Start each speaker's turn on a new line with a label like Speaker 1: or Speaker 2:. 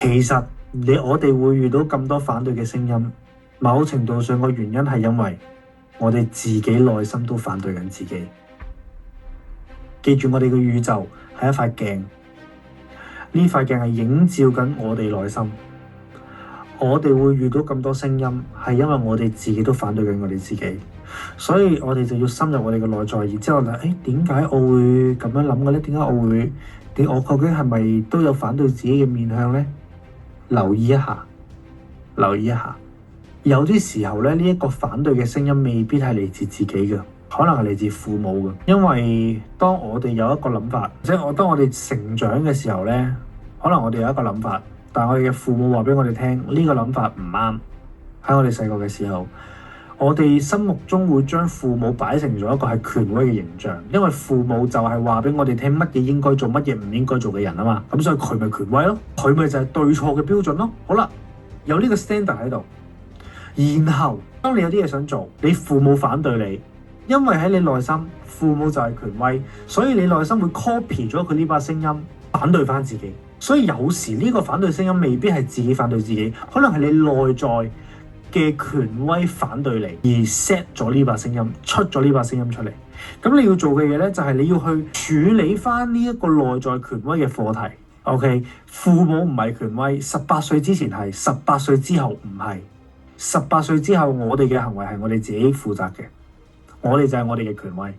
Speaker 1: 其實我哋會遇到咁多反對嘅聲音，某程度上個原因係因為我哋自己內心都反對緊自己。記住，我哋嘅宇宙係一塊鏡，呢塊鏡係映照緊我哋內心。我哋會遇到咁多聲音，係因為我哋自己都反對緊我哋自己，所以我哋就要深入我哋嘅內在，然之後咧，點解我會咁樣諗嘅咧？點解我究竟係咪都有反對自己嘅面向咧？留意一下，有啲時候咧，呢一個反對嘅聲音未必係嚟自自己嘅，可能係嚟自父母嘅。因為當我哋有一個諗法，即係當我哋成長嘅時候咧，可能我哋有一個諗法。但係我哋嘅父母話俾我哋聽，呢個諗法唔啱。喺我哋細個嘅時候，我哋心目中會將父母擺成咗一個係權威嘅形象，因為父母就係話俾我哋聽乜嘢應該做，乜嘢唔應該做嘅人啊嘛。咁所以佢咪權威咯，佢咪就係對錯嘅標準咯。好啦，有呢個 standard 喺度，然後當你有啲嘢想做，你父母反對你，因為喺你內心父母就係權威，所以你內心會 copy 咗佢呢把聲音，反對翻自己。所以有時呢個反對聲音未必係自己反對自己，可能係你內在嘅權威反對你，而 set 咗呢把聲音，出咗呢把聲音出嚟。咁你要做嘅嘢咧，就係你要去處理翻呢一個內在權威嘅課題。OK， 父母唔係權威，18歲之前係，18歲之後唔係。18歲之後，我哋嘅行為係我哋自己負責嘅，我哋就係我哋嘅權威。